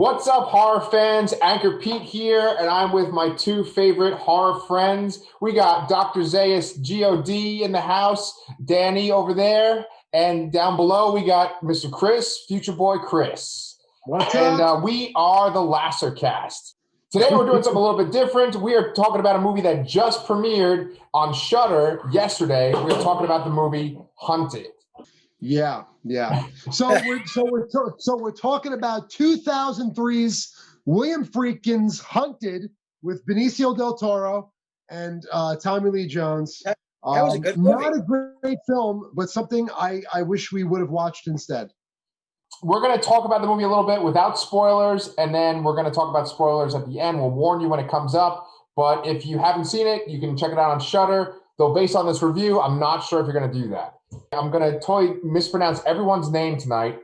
What's up, horror fans? Anchor Pete here, and I'm with my two favorite horror friends. We got Dr. DrZaiusGoD in the house, Danny over there, and down below we got Mr. Chris, Future Boy Chris. What's up? And we are the Lasser Cast. Today we're doing something a little bit different. We are talking about a movie that just premiered on Shudder yesterday. We're talking about the movie Hunted. Yeah. So we're talking about 2003's William Friedkin's Hunted with Benicio del Toro and Tommy Lee Jones. That was a good movie. Not a great film, but something I wish we would have watched instead. We're going to talk about the movie a little bit without spoilers, and then we're going to talk about spoilers at the end. We'll warn you when it comes up, but if you haven't seen it, you can check it out on Shudder. Though based on this review, I'm not sure if you're going to do that. I'm going to totally mispronounce everyone's name tonight.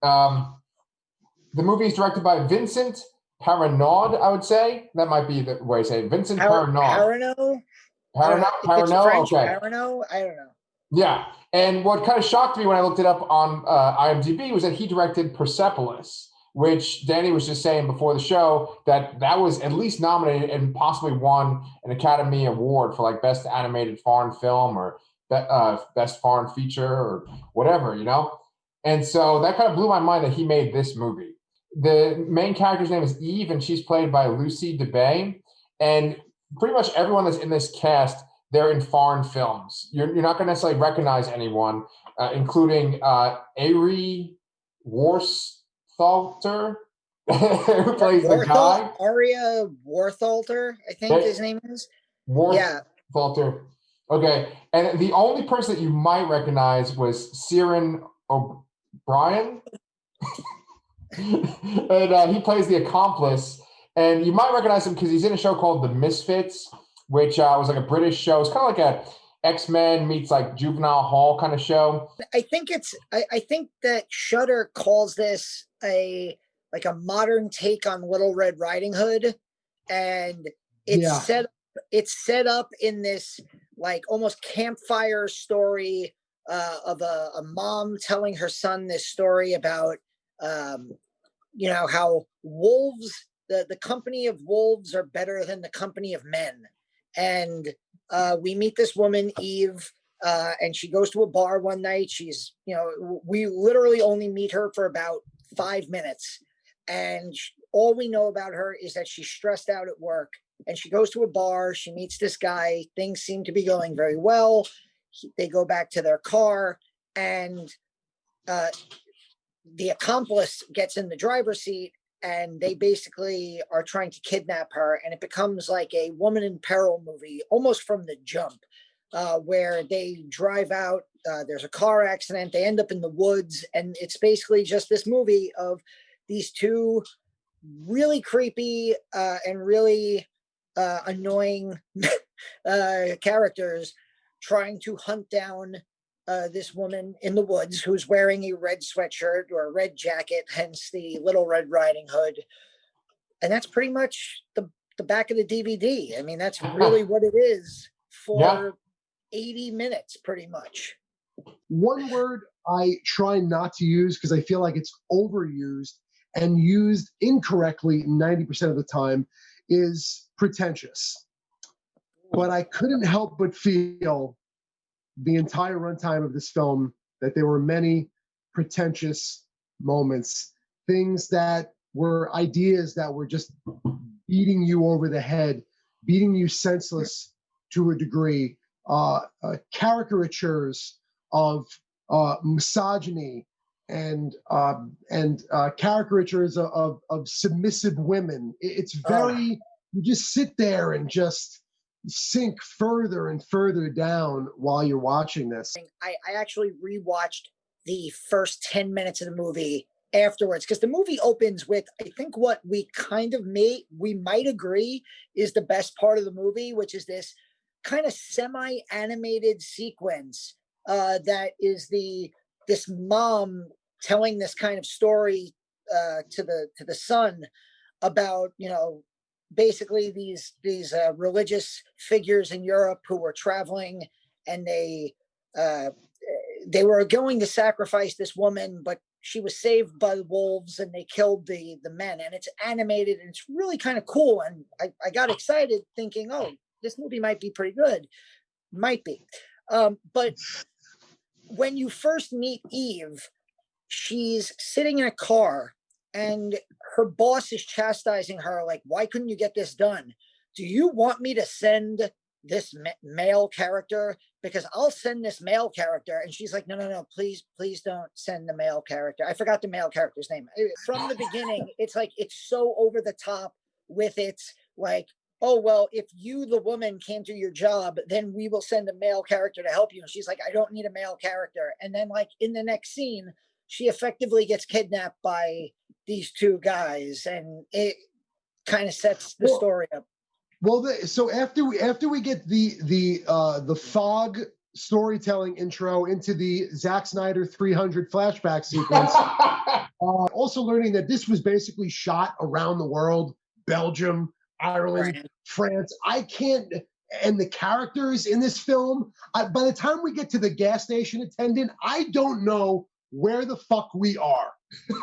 The movie is directed by Vincent Paronnaud, I would say. That might be the way to say it. Vincent Paronnaud. Paronnaud? Okay. Paronnaud? I don't know. Yeah. And what kind of shocked me when I looked it up on IMDb was that he directed Persepolis, which Danny was just saying before the show that was at least nominated and possibly won an Academy Award for like Best Animated Foreign Film or Best Foreign Feature or whatever, you know? And so that kind of blew my mind that he made this movie. The main character's name is Eve, and she's played by Lucie Debay. And pretty much everyone that's in this cast, they're in foreign films. You're not going to necessarily recognize anyone, including Ari Warsthalter, who plays the guy. Aria Warsthalter, I think his name is. Warsthalter. Okay. And the only person that you might recognize was Ciaran O'Brien. And he plays the accomplice. And you might recognize him because he's in a show called The Misfits, which was like a British show. It's kind of like a X-Men meets like Juvenile Hall kind of show. I think that Shudder calls this a modern take on Little Red Riding Hood, and it's set up in this like almost campfire story of a mom telling her son this story about how wolves, the company of wolves are better than the company of men. And we meet this woman, Eve, and she goes to a bar one night. She's, we literally only meet her for about 5 minutes. And all we know about her is that she's stressed out at work. And she goes to a bar. She meets this guy. Things seem to be going very well. They go back to their car. And the accomplice gets in the driver's seat. And they basically are trying to kidnap her, and it becomes like a woman in peril movie, almost from the jump, where they drive out. There's a car accident. They end up in the woods, and it's basically just this movie of these two really creepy and really annoying characters trying to hunt down this woman in the woods who's wearing a red sweatshirt or a red jacket, hence the Little Red Riding Hood. And that's pretty much the back of the DVD. I mean, that's really what it is for 80 minutes, pretty much. One word I try not to use because I feel like it's overused and used incorrectly 90% of the time is pretentious. But I couldn't help but feel the entire runtime of this film that there were many pretentious moments, things that were ideas that were just beating you over the head, beating you senseless to a degree, caricatures of misogyny and caricatures of submissive women. It's very, you just sit there and just sink further and further down while you're watching this. I actually rewatched the first 10 minutes of the movie afterwards because the movie opens with, I think what we might agree is the best part of the movie, which is this kind of semi-animated sequence that is this mom telling this kind of story to the son about, basically these religious figures in Europe who were traveling, and they were going to sacrifice this woman, but she was saved by the wolves and they killed the men, and it's animated and it's really kind of cool. And I got excited thinking, oh, this movie might be pretty good. Might be. But when you first meet Eve, she's sitting in a car and her boss is chastising her, like, why couldn't you get this done? Do you want me to send this male character? Because I'll send this male character. And she's like, no, please don't send the male character. I forgot the male character's name. From the beginning, it's like, it's so over the top with its like, oh, well, if you, the woman, can't do your job, then we will send a male character to help you. And she's like, I don't need a male character. And then like in the next scene, she effectively gets kidnapped by these two guys, and it kind of sets the story up. Well, so after we get the fog storytelling intro into the Zack Snyder 300 flashback sequence, also learning that this was basically shot around the world, Belgium, Ireland, France. And the characters in this film, by the time we get to the gas station attendant, I don't know where the fuck we are.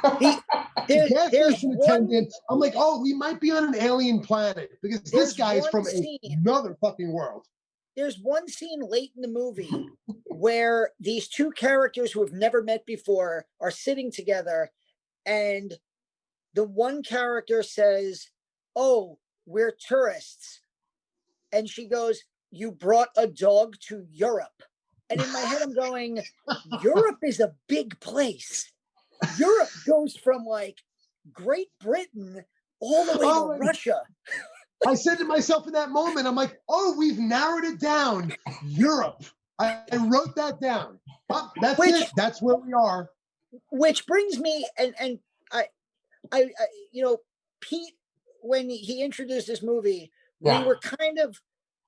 The gas station attendant, I'm like, oh, we might be on an alien planet because this guy is from another fucking world. There's one scene late in the movie where these two characters who have never met before are sitting together, and the one character says, oh, we're tourists. And she goes, you brought a dog to Europe. And in my head, I'm going, Europe is a big place. Europe goes from like Great Britain all the way to Russia. I said to myself in that moment, I'm like, oh, we've narrowed it down. Europe. I wrote that down. Oh, that's it. That's where we are. Which brings me, and I you know, Pete, when he introduced this movie, we were kind of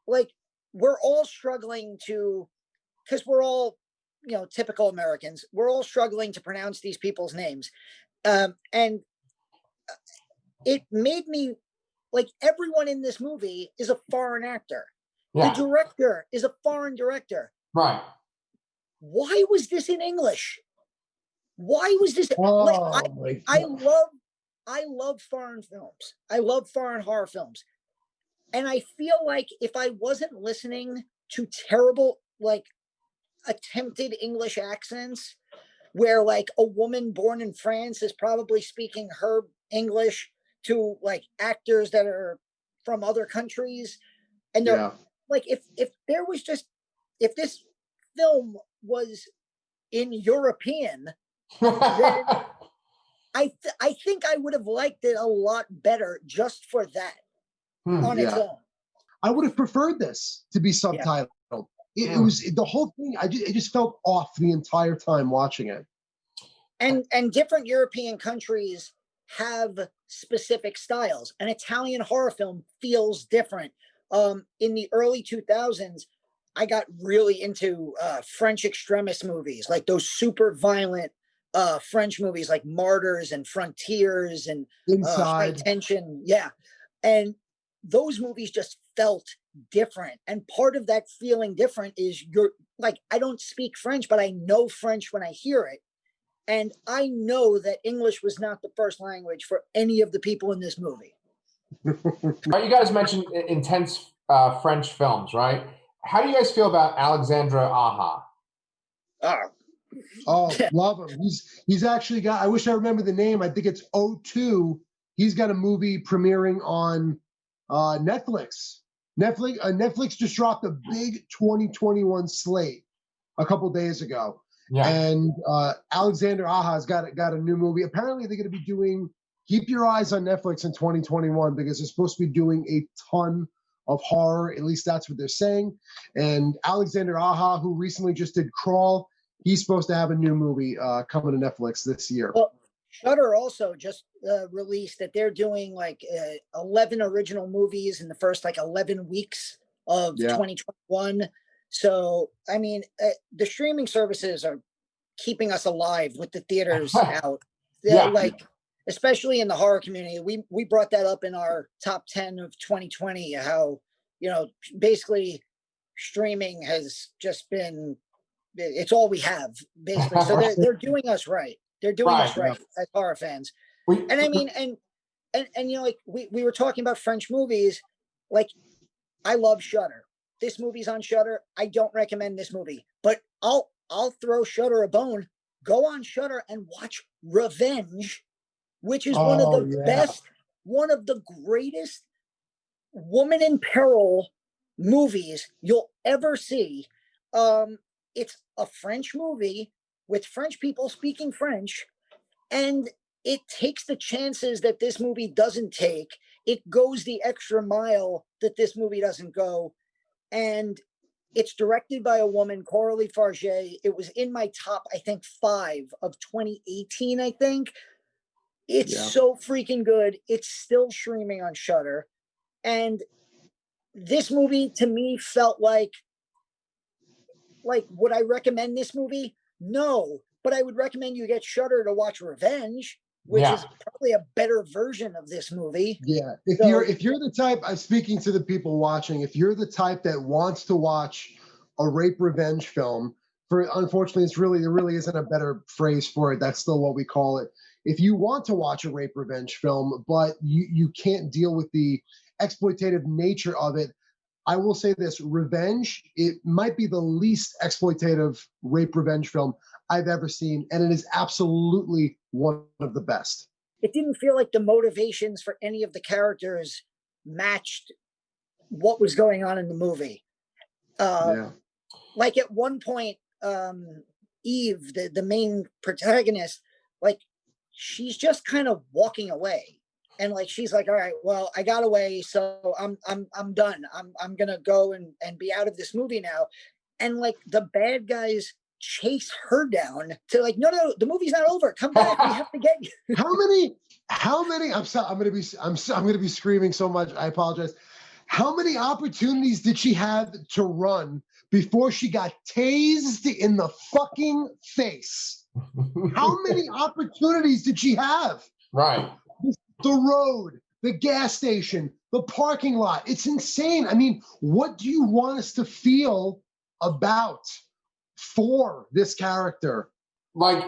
like, we're all struggling to, because we're all, you know, typical Americans, we're all struggling to pronounce these people's names. And it made me, like, everyone in this movie is a foreign actor. The director is a foreign director. Right. Why was this in English? Why was this? I love foreign films. I love foreign horror films. And I feel like if I wasn't listening to terrible, like, attempted English accents, where like a woman born in France is probably speaking her English to like actors that are from other countries, and they're like, if there was just, if this film was in European, then I think I would have liked it a lot better just for that on its own. I would have preferred this to be subtitled. It was the whole thing. It just felt off the entire time watching it. And different European countries have specific styles. An Italian horror film feels different. In the early 2000s, I got really into French extremist movies, like those super violent French movies like Martyrs and Frontiers and High Tension. Yeah. And those movies just felt different. And part of that feeling different is you're like, I don't speak French, but I know French when I hear it. And I know that English was not the first language for any of the people in this movie. Right, you guys mentioned intense French films, right? How do you guys feel about Alexandre Aja? Oh, love him. He's actually got, I wish I remember the name. I think it's O2. He's got a movie premiering on Netflix. Netflix just dropped a big 2021 slate a couple days ago. Yeah. And Alexandre Aja's got a new movie. Apparently they're going to be doing, keep your eyes on Netflix in 2021 because they're supposed to be doing a ton of horror. At least that's what they're saying. And Alexandre Aja, who recently just did Crawl, he's supposed to have a new movie coming to Netflix this year. Well, Shudder also just released that they're doing like 11 original movies in the first like 11 weeks of 2021. So, I mean, the streaming services are keeping us alive with the theaters out. Like, especially in the horror community. We brought that up in our top 10 of 2020, how, you know, basically streaming has just been, it's all we have, basically. So they're doing us right. They're doing Right. us right as horror fans. We, And I mean, and you know, like we were talking about French movies. Like, I love Shudder. This movie's on Shudder. I don't recommend this movie, but I'll throw Shudder a bone. Go on Shudder and watch Revenge, which is one of the best, one of the greatest woman in peril movies you'll ever see. It's a French movie with French people speaking French, and it takes the chances that this movie doesn't take. It goes the extra mile that this movie doesn't go. And it's directed by a woman, Coralie Farget. It was in my top, I think, 5 of 2018, I think. It's so freaking good. It's still streaming on Shudder. And this movie, to me, felt like, would I recommend this movie? No. But I would recommend you get Shudder to watch Revenge, which is probably a better version of this movie. Yeah. If you're the type, I'm speaking to the people watching, if you're the type that wants to watch a rape revenge film, unfortunately, there really isn't a better phrase for it. That's still what we call it. If you want to watch a rape revenge film, but you can't deal with the exploitative nature of it, I will say this: Revenge, it might be the least exploitative rape revenge film I've ever seen, and it is absolutely one of the best. It didn't feel like the motivations for any of the characters matched what was going on in the movie. Like at one point, Eve, the main protagonist, like she's just kind of walking away, and like she's like, all right, well, I got away, so I'm done. I'm gonna go and be out of this movie now. And like the bad guys chase her down to like, no, the movie's not over. Come back. We have to get you. How many? I'm sorry. I'm gonna be screaming so much. I apologize. How many opportunities did she have to run before she got tased in the fucking face? How many opportunities did she have? Right. The road, the gas station, the parking lot. It's insane. I mean, what do you want us to feel for this character? Like,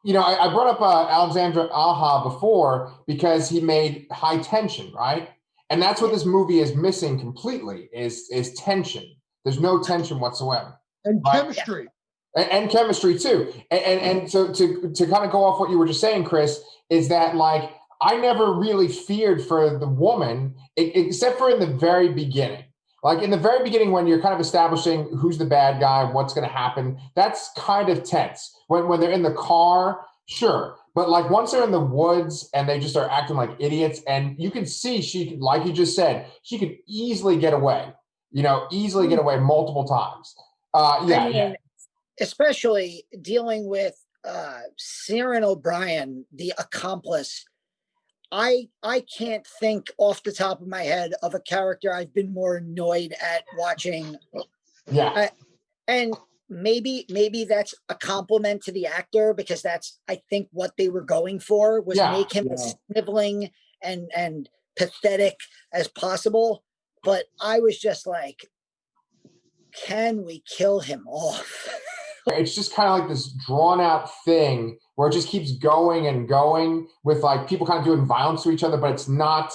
you know, I brought up Alexandre Aja before because he made High Tension, right? And that's what this movie is missing completely is tension. There's no tension whatsoever. And right? chemistry. And chemistry too. And so to kind of go off what you were just saying, Chris, is that like I never really feared for the woman, except for in the very beginning. Like in the very beginning, when you're kind of establishing who's the bad guy, what's going to happen, that's kind of tense. When they're in the car, sure. But like once they're in the woods and they just start acting like idiots, and you can see she could, like you just said, she could easily get away, get away multiple times. Especially dealing with Ciaran O'Brien, the accomplice. I can't think off the top of my head of a character I've been more annoyed at watching. Yeah. And maybe that's a compliment to the actor, because that's, I think, what they were going for was make him as sniveling and pathetic as possible. But I was just like, can we kill him off? It's just kind of like this drawn out thing where it just keeps going and going with like people kind of doing violence to each other, but it's not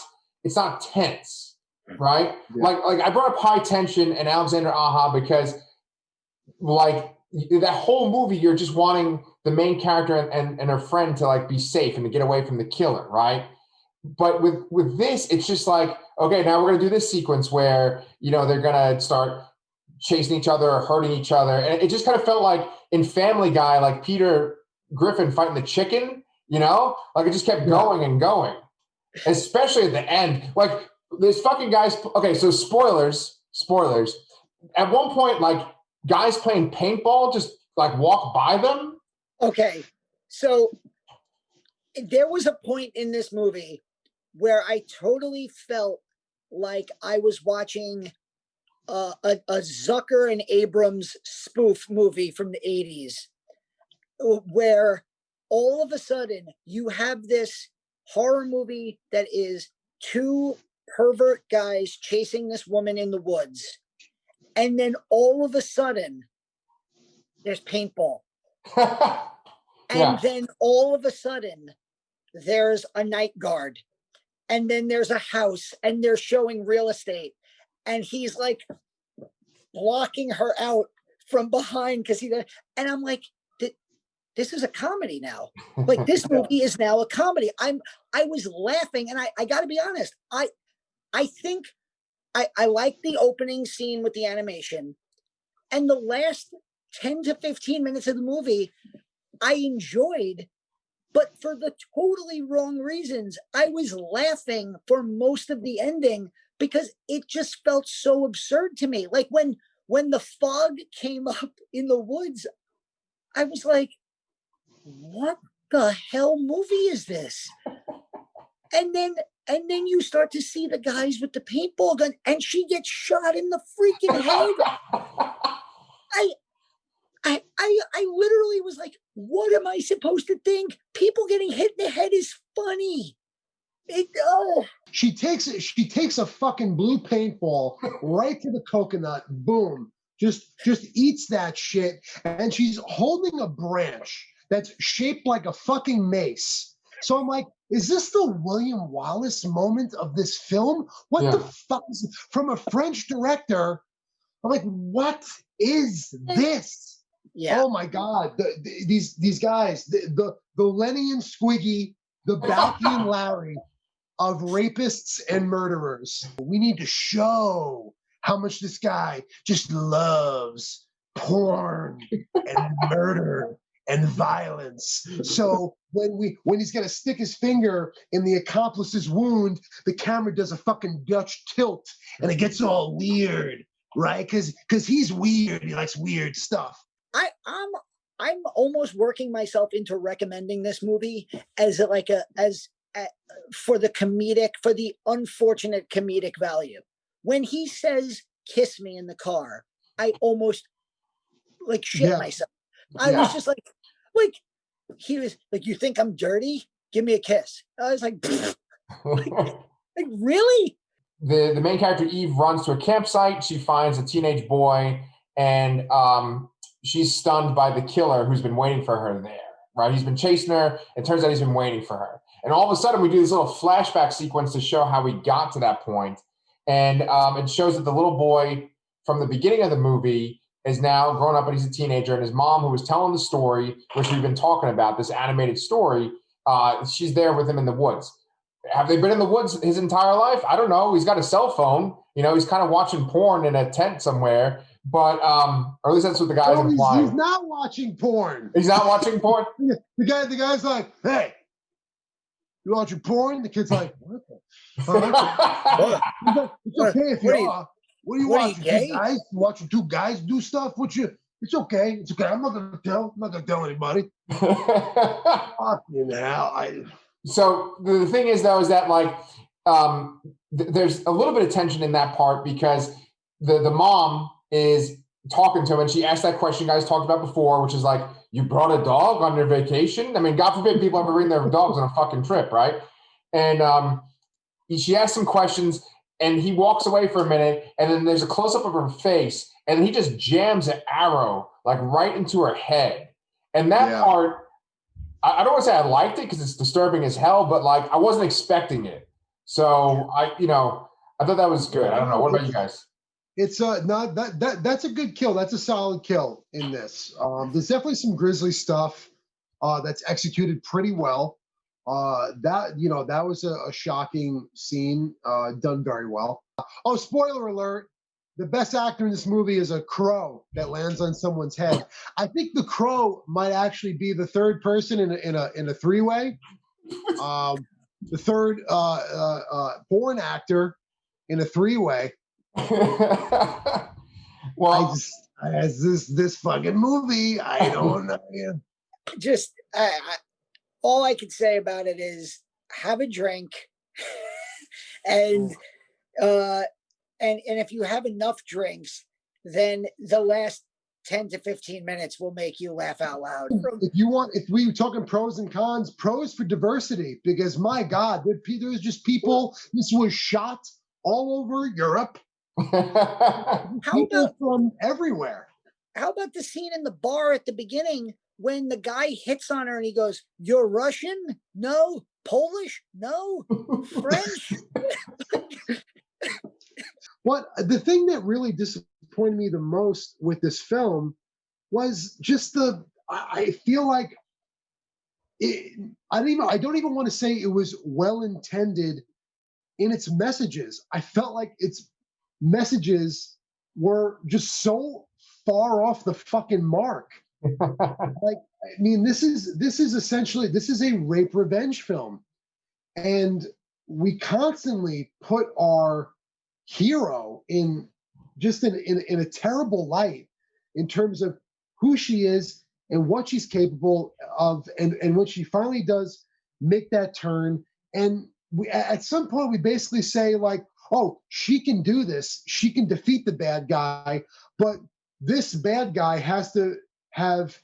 tense, right? Yeah. Like I brought up High Tension and Alexandre Aja because like that whole movie, you're just wanting the main character and her friend to like be safe and to get away from the killer, right? But with this, it's just like, okay, now we're gonna do this sequence where they're gonna start chasing each other or hurting each other. And it just kind of felt like in Family Guy, like Peter Griffin fighting the chicken, like it just kept going and going, especially at the end. Like this fucking guys. Okay. So spoilers. At one point, like guys playing paintball just like walk by them. Okay. So there was a point in this movie where I totally felt like I was watching a Zucker and Abrams spoof movie from the 80s, where all of a sudden you have this horror movie that is 2 pervert guys chasing this woman in the woods. And then all of a sudden there's paintball. And then all of a sudden, there's a night guard. And then there's a house, and they're showing real estate. And he's like blocking her out from behind because and I'm like, this is a comedy now. Like, this movie is now a comedy. I was laughing, and I got to be honest. I think I like the opening scene with the animation, and the last 10 to 15 minutes of the movie, I enjoyed, but for the totally wrong reasons. I was laughing for most of the ending because it just felt so absurd to me. Like when the fog came up in the woods, I was like, what the hell movie is this? And then you start to see the guys with the paintball gun, and she gets shot in the freaking head. I literally was like, what am I supposed to think? People getting hit in the head is funny. She takes a fucking blue paintball right to the coconut, boom, just eats that shit, and she's holding a branch that's shaped like a fucking mace. So I'm like, is this the William Wallace moment of this film? What the fuck is it? From a French director? I'm like, what is this? Yeah. Oh my God. These guys, the Lenny and Squiggy, the Balky and Larry of rapists and murderers. We need to show how much this guy just loves porn and murder and violence. So when he's gonna stick his finger in the accomplice's wound, the camera does a fucking Dutch tilt and it gets all weird, right? Because he's weird. He likes weird stuff. I'm almost working myself into recommending this movie as for the unfortunate comedic value. When he says "kiss me" in the car, I almost like shit myself. I was just like he was like, "You think I'm dirty? Give me a kiss." I was like, like really? The main character Eve runs to a campsite. She finds a teenage boy, and she's stunned by the killer who's been waiting for her there. Right? He's been chasing her. It turns out he's been waiting for her. And all of a sudden, we do this little flashback sequence to show how we got to that point. And it shows that the little boy from the beginning of the movie is now grown up and he's a teenager. And his mom, who was telling the story, which we've been talking about, this animated story, she's there with him in the woods. Have they been in the woods his entire life? I don't know. He's got a cell phone. You know, he's kind of watching porn in a tent somewhere. But, or at least that's what the guy's implying. He's not watching porn. He's not watching porn? The guy's like, hey, you watching porn? The kid's like, what the fuck? It's okay if you are. What are you watching? Two guys? You watching two guys do stuff? It's okay. It's okay. I'm not gonna tell anybody. Fucking hell. So the thing is, though, is that like there's a little bit of tension in that part because the mom is talking to him and she asked that question you guys talked about before, which is like, you brought a dog on your vacation? I mean, God forbid people ever bring their dogs on a fucking trip, right? And she asked some questions and he walks away for a minute and then there's a close-up of her face and he just jams an arrow like right into her head. And that part, I don't want to say I liked it because it's disturbing as hell, but like I wasn't expecting it. So I thought that was good. I don't know. What about you guys? It's not that's a good kill. That's a solid kill in this. There's definitely some grisly stuff that's executed pretty well. That was a shocking scene, done very well. Oh, spoiler alert! The best actor in this movie is a crow that lands on someone's head. I think the crow might actually be the third person in a three-way. The third porn actor in a three-way. Well, as this fucking movie, I don't know. Just all I can say about it is have a drink, and if you have enough drinks, then the last 10 to 15 minutes will make you laugh out loud. If we were talking pros and cons, pros for diversity, because my God, there's just people. This was shot all over Europe. People from everywhere. how about the scene in the bar at the beginning when the guy hits on her and he goes, "You're Russian? No. Polish? No. French?" What the thing that really disappointed me the most with this film was just I feel like I don't even want to say it was well intended in its messages. I felt like its messages were just so far off the fucking mark. Like, I mean, this is essentially, this is a rape revenge film, and we constantly put our hero in a terrible light in terms of who she is and what she's capable of, and when she finally does make that turn, and at some point we basically say like, oh, she can do this, she can defeat the bad guy, but this bad guy has to have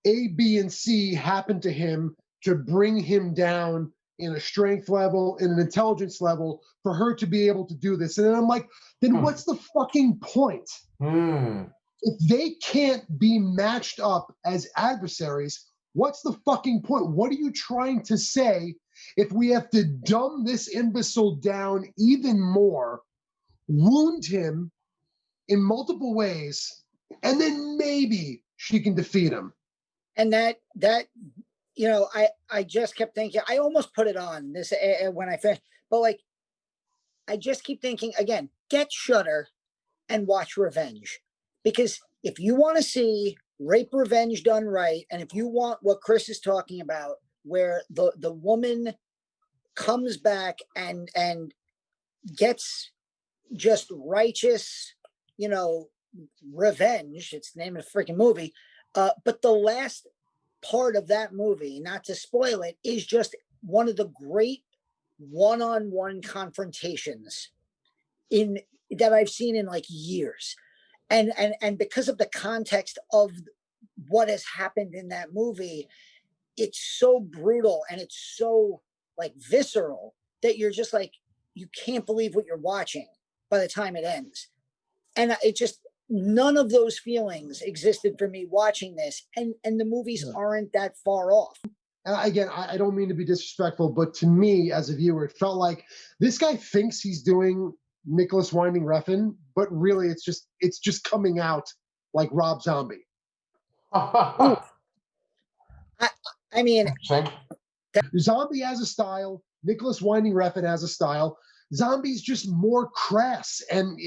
A, B, and C happen to him to bring him down in a strength level, in an intelligence level, for her to be able to do this. And then I'm like, then what's the fucking point? If they can't be matched up as adversaries, what's the fucking point? What are you trying to say if we have to dumb this imbecile down even more, wound him in multiple ways, and then maybe she can defeat him? And that you know, I just kept thinking, I almost put it on this when I finished, but like, I just keep thinking again, get Shudder and watch Revenge. Because if you want to see rape revenge done right, and if you want what Chris is talking about, where the woman comes back and gets just righteous, you know, revenge, it's the name of the freaking movie. But the last part of that movie, not to spoil it, is just one of the great one-on-one confrontations that I've seen in like years. And because of the context of what has happened in that movie, it's so brutal and it's so like visceral that you're just like, you can't believe what you're watching by the time it ends. And it just, none of those feelings existed for me watching this, and the movies aren't that far off. And again, I don't mean to be disrespectful, but to me as a viewer, it felt like this guy thinks he's doing Nicholas Winding Refn, but really it's just coming out like Rob Zombie. I mean, Zombie has a style, Nicholas Winding Refn has a style. Zombie's just more crass, and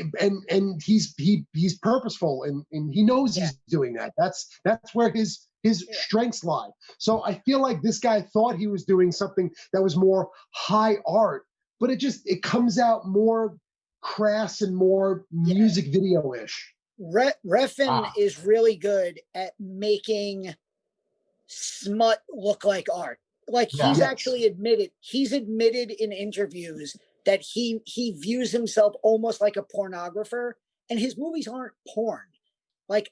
he's purposeful, and he knows he's doing that. That's where his strengths lie. So I feel like this guy thought he was doing something that was more high art, but it comes out more crass and more music video-ish. Refn is really good at making smut look like art. Like he's actually admitted in interviews that he views himself almost like a pornographer, and his movies aren't porn. Like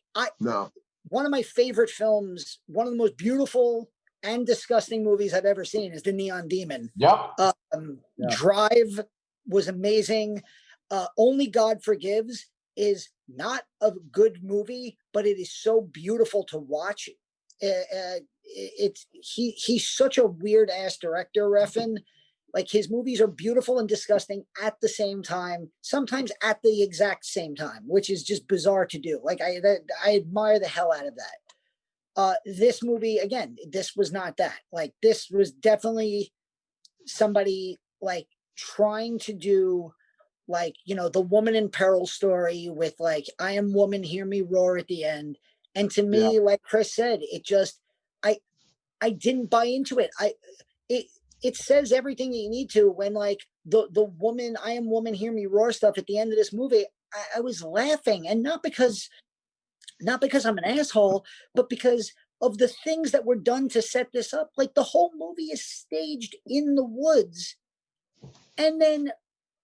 one of my favorite films, one of the most beautiful and disgusting movies I've ever seen is The Neon Demon. Drive was amazing. Only God Forgives is not a good movie, but it is so beautiful to watch. He's such a weird ass director, Refn. Like his movies are beautiful and disgusting at the same time, sometimes at the exact same time, which is just bizarre to do. Like I admire the hell out of that. This movie, again, this was not that. Like this was definitely somebody like trying to do like, you know, the woman in peril story with like, I am woman, hear me roar at the end. And to me, like Chris said, it just, I didn't buy into it. It says everything you need to when like the woman, I am woman, hear me roar stuff at the end of this movie. I was laughing, and not because I'm an asshole, but because of the things that were done to set this up. Like the whole movie is staged in the woods, and then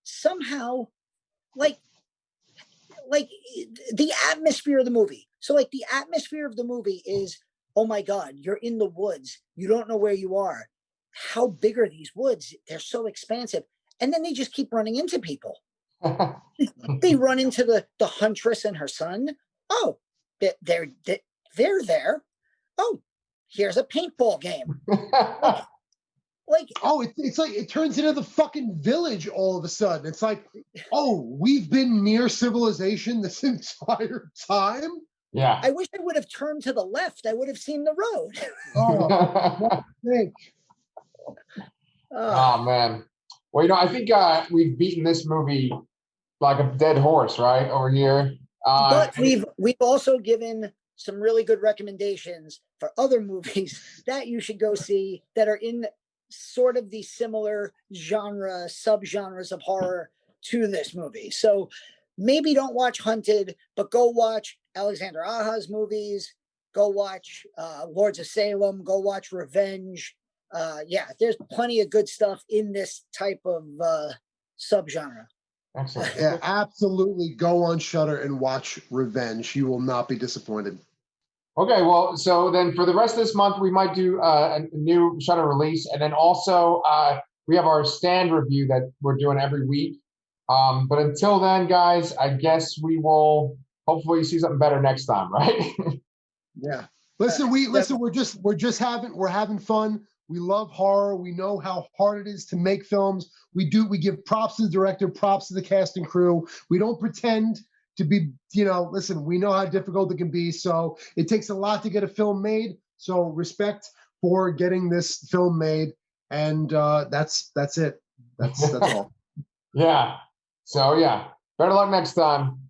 somehow like the atmosphere of the movie. So like the atmosphere of the movie is, oh my God, you're in the woods. You don't know where you are. How big are these woods? They're so expansive. And then they just keep running into people. They run into the huntress and her son. Oh, they're there. Oh, here's a paintball game. Like, oh, it's like it turns into the fucking village all of a sudden. It's like, oh, we've been near civilization this entire time. Yeah. I wish I would have turned to the left. I would have seen the road. Oh, think. Oh man. Well, I think we've beaten this movie like a dead horse, right, over here. But we've also given some really good recommendations for other movies that you should go see that are in sort of the similar subgenres of horror to this movie. So maybe don't watch Hunted, but go watch Alexander Aja's movies. Go watch Lords of Salem. Go watch Revenge. Yeah, there's plenty of good stuff in this type of subgenre. Excellent. Yeah, absolutely. Go on Shudder and watch Revenge. You will not be disappointed. Okay, well, so then for the rest of this month, we might do a new Shudder release, and then also we have our stand review that we're doing every week. But until then, guys, I guess we will hopefully see something better next time, right? Yeah. Listen, we're having fun. We love horror. We know how hard it is to make films. We give props to the director, props to the cast and crew. We don't pretend to be, listen, we know how difficult it can be. So it takes a lot to get a film made. So respect for getting this film made. And that's it. That's all. Yeah. So yeah, better luck next time.